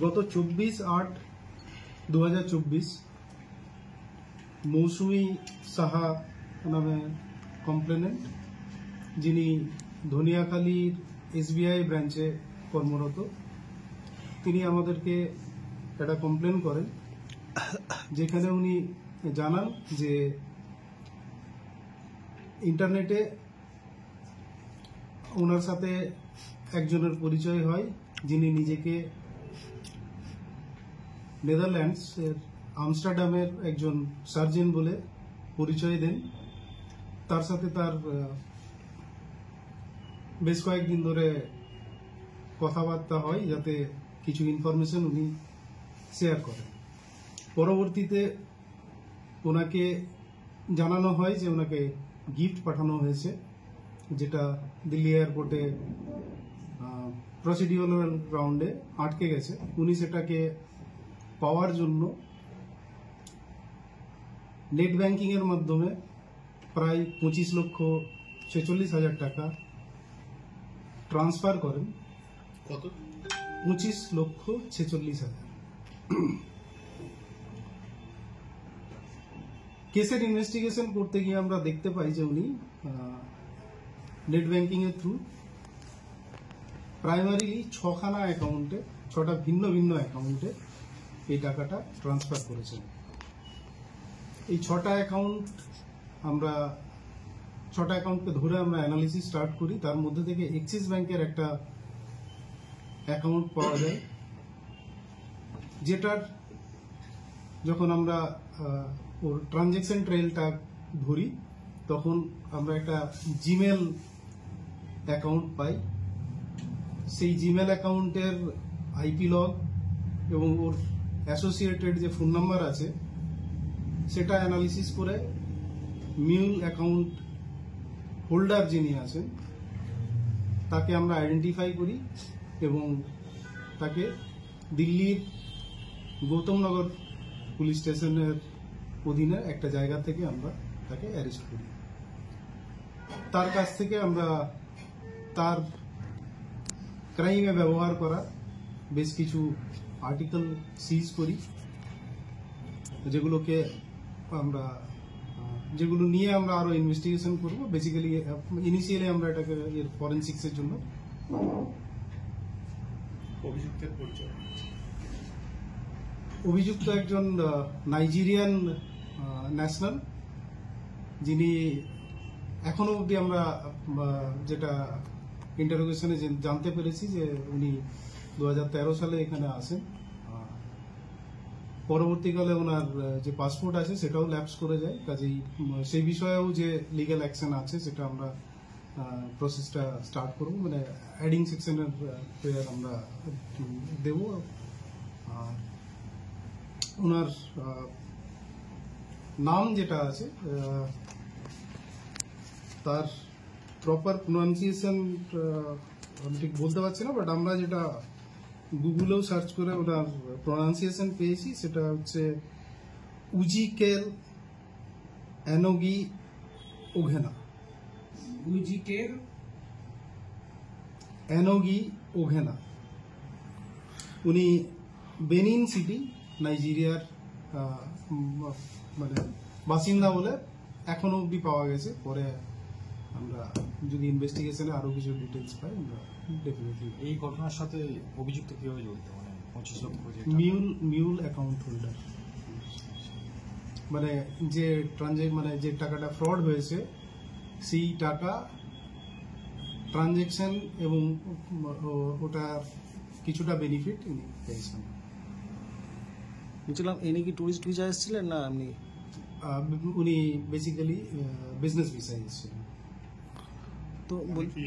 গত 24/8/2024 মৌসুমী সাহা নামে কমপ্লেনেন্ট, যিনি ধনিয়াখালীর SBI ব্রাঞ্চে কর্মরত, তিনি আমাদেরকে একটা কমপ্লেন করেন, যেখানে উনি জানান যে ইন্টারনেটে ওনার সাথে একজনের পরিচয় হয়, যিনি নিজেকে নেদারল্যান্ডস এর আমস্টারডামের একজন সার্জন বলে পরিচয় দেন। তার সাথে তার বেশ কয়েকদিন ধরে কথাবার্তা হয়, যাতে কিছু ইনফরমেশন উনি শেয়ার করেন। পরবর্তীতে ওনাকে জানানো হয় যে ওনাকে গিফট পাঠানো হয়েছে, যেটা দিল্লি এয়ারপোর্টে প্রসিডিউরাল রাউন্ডে আটকে গেছে। উনি সেটাকে পাওয়ার জন্য নেট ব্যাংকিং এর মাধ্যমে প্রায় 25,46,000 টাকা ট্রান্সফার করেন। কত? 25,46,000। কেসের ইনভেস্টিগেশন করতে গিয়ে আমরা দেখতে পাই যে উনি নেট ব্যাংকিং এর থ্রু প্রাইমারিলি 6খানা অ্যাকাউন্টে, 6টা ভিন্ন ভিন্ন অ্যাকাউন্টে এই টাকাটা ট্রান্সফার করেছেন। এই 6টা অ্যাকাউন্টকে ধরে আমরা অ্যানালিসিস স্টার্ট করি। তার মধ্যে থেকে এক্সিস ব্যাংকের একটা অ্যাকাউন্ট পাওয়া যায়, যেটার যখন আমরা ওর ট্রানজেকশন ট্রেলটা ধরি, তখন আমরা একটা জিমেল অ্যাকাউন্ট পাই। সেই জিমেল অ্যাকাউন্টের IP লগ এবং ওর অ্যাসোসিয়েটেড যে ফোন নাম্বার আছে, সেটা অ্যানালিসিস করে মিউল অ্যাকাউন্ট হোল্ডার যিনি আছেন তাকে আমরা আইডেন্টিফাই করি এবং তাকে দিল্লির গৌতমনগর পুলিশ স্টেশনের অধীনে একটা জায়গা থেকে আমরা তাকে অ্যারেস্ট করি। তার কাছ থেকে আমরা তার ক্রাইমে ব্যবহার করা বেশ কিছু আর্টিকেল সিজ করি, যেগুলো নিয়ে আমরা আরো ইনভেস্টিগেশন করব। বেসিক্যালি ইনিশিয়ালি আমরা এটাকে এর ফরেনসিক্স এর জন্য। অভিযুক্তের পরিচয়? অভিযুক্ত একজন নাইজেরিয়ান ন্যাশনাল, যিনি এখনো অবধি আমরা যেটা ইন্টারোগেশনে জানতে পেরেছি যে উনি 2013 সালে এখানে আসেন। পরবর্তীকালে ওনার যে পাসপোর্ট আছে সেটাও ল্যাপস করে যায়। কাজেই সেই বিষয়েও যে লিগ্যাল অ্যাকশন আছে সেটা আমরা প্রসেসটা স্টার্ট করব, মানে অ্যাডিং সেকশনের প্রেয়ার আমরা দেব। ওনার নাম যেটা আছে তার প্রপার প্রোনাউন্সিয়েশন আমি ঠিক বলতে পারছি না, বাট আমরা যেটা গুগলেও সার্চ করে ওটার প্রোনাউন্সিয়েশন পেয়েছি, সেটা হচ্ছে উজিকেল অ্যানোগি ওঘেনা। উজিকেল অ্যানোগি ওঘেনা। উনি বেনিন সিটি, নাইজেরিয়ার মানে বাসিন্দা বলে এখনো অব্দি পাওয়া গেছে। পরে আমরা যদি ইনভেস্টিগেশনে আরো কিছু ডিটেলস পাই আমরা ডেফিনেটলি। এই ঘটনার সাথে অভিযুক্ত কিভাবে জড়িত? মানে 25 লক্ষ মিউল অ্যাকাউন্ট হোল্ডার, মানে যে টাকাটা ফ্রড হয়েছে সেই টাকা ট্রানজেকশন এবং ওটা কিছুটা বেনিফিট পেয়েছেন। বুঝলাম। ইনি কি টুরিস্ট ভিসা এসেছিলেন না এমনি? উনি বেসিক্যালি বিজনেস ভিসা এসেছিলেন। তো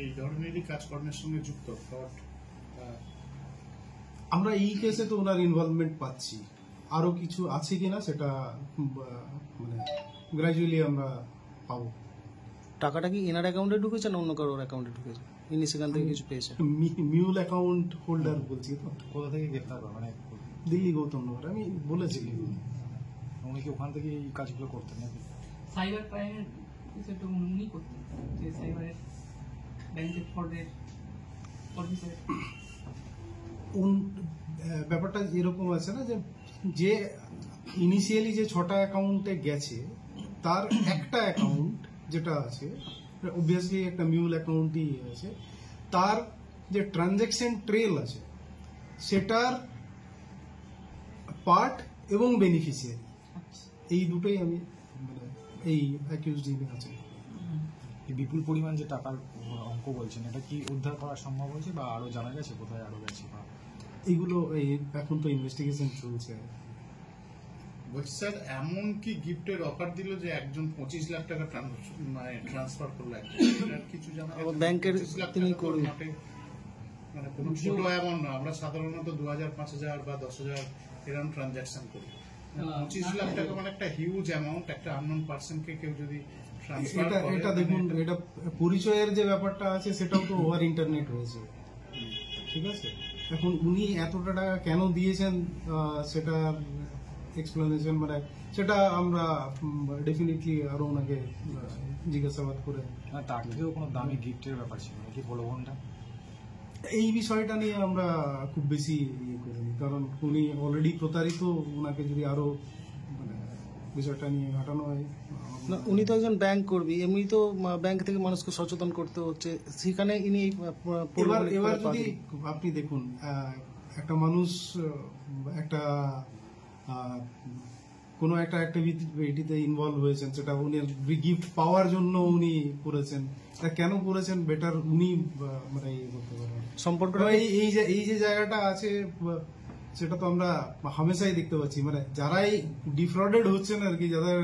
এই ধরনেরই কাজকর্মের সঙ্গে যুক্ত ফ্রড? আমরা এই কেসে তো ওনার ইনভলভমেন্ট পাচ্ছি, আরো কিছু আছে কিনা সেটা মানে গ্র্যাজুয়ালি আমরা পাবো। টাকাটা কি এনার অ্যাকাউন্টে ঢুকেছে না অন্য কারোর অ্যাকাউন্টে ঢুকেছে? ইনি সেখান থেকে কিছু পেয়েছে? মিউল অ্যাকাউন্ট হোল্ডার বলছি তো। কোথা থেকে গ্রেফতার করা? মানে দিল্লি গৌতমনগর, আমি বলেছি। উনি কি ওখান থেকে এই কাজগুলো করতেন নাকি? সাইবার ক্রাইমের বিষয়টা উনি করতেন, যে সাইবারের ব্যাংকের ফ্রডের অফিসার। ব্যাপারটা এরকম আছে না যে ইনিশিয়ালি যে 6টা অ্যাকাউন্টে গেছে তার একটা অ্যাকাউন্ট যেটা আছে অবভিয়াসলি একটা মিউল অ্যাকাউন্টই আছে, তার যে ট্রানজ্যাকশন ট্রেল আছে সেটার পার্ট এবং বেনিফিশিয়ারি এই দুটোই আমি মানে এই অ্যাকিউজড আছে। এই বিপুল পরিমাণ যে টাকার অঙ্ক বলছেন, এটা কি উদ্ধার করা সম্ভব হয়েছে বা আরো জানা গেছে কোথায় আরো গেছে? বা এইগুলো এখন তো ইনভেস্টিগেশন চলছে। বলছি স্যার, এমন কি গিফটের অফার দিল যে একজন 25 লাখ টাকা ট্রান্সফার করলো, এটার কিছু জানা গেছে? আবার ব্যাংকের 25 লাখ তিনি টাকা তো করবেন। মোটে মানে কোনো ছোট অ্যামাউন্ট না, আমরা সাধারণত 2000, 5000 বা 10,000 এরকম ট্রানজাকশন করি। 25 লাখ টাকা মানে একটা হিউজ অ্যামাউন্ট, একটা আননোন পার্সনকে কেউ যদি ট্রান্সফার করে। এটা দেখুন, এটা পরিচয়ের যে ব্যাপারটা আছে সেটাও তো ওভার ইন্টারনেট হয়েছে, ঠিক আছে? এখন উনি এতটা টাকা কেন দিয়েছেন সেটা এক্সপ্লেনেশন মানে সেটা আমরা ডেফিনেটলি আরো ওনাকে জিজ্ঞাসাবাদ করে না, তার থেকেও কোনো দামি গিফটের ব্যাপার ছিল নাকি প্রলোভনটা? এই বিষয়টা নিয়ে আমরা খুব বেশি ইয়ে করিনি, কারণ উনি অলরেডি প্রতারিত, ওনাকে যদি আরো মানে বিষয়টা নিয়ে ঘাটানো হয়। না, উনি তো একজন ব্যাংক কর্মী, এমনি তো ব্যাংক থেকে মানুষকে সচেতন করতে হচ্ছে, সেখানে ইনি এই এবার যদি আপনি দেখুন একটা মানুষ একটা কোনো একটা অ্যাক্টিভিটিতে ইনভলভ হয়েছেন, সেটা উনি গিফট পাওয়ার জন্য উনি করেছেন, এটা কেন করেছেন বেটার উনি মানে ইয়ে করতে পারেন। সম্পর্কটা এই যে জায়গাটা আছে সেটা তো আমরা হামেশাই দেখতে পাচ্ছি, মানে যারাই ডিফ্রডেড হচ্ছেন আর কি, যাদের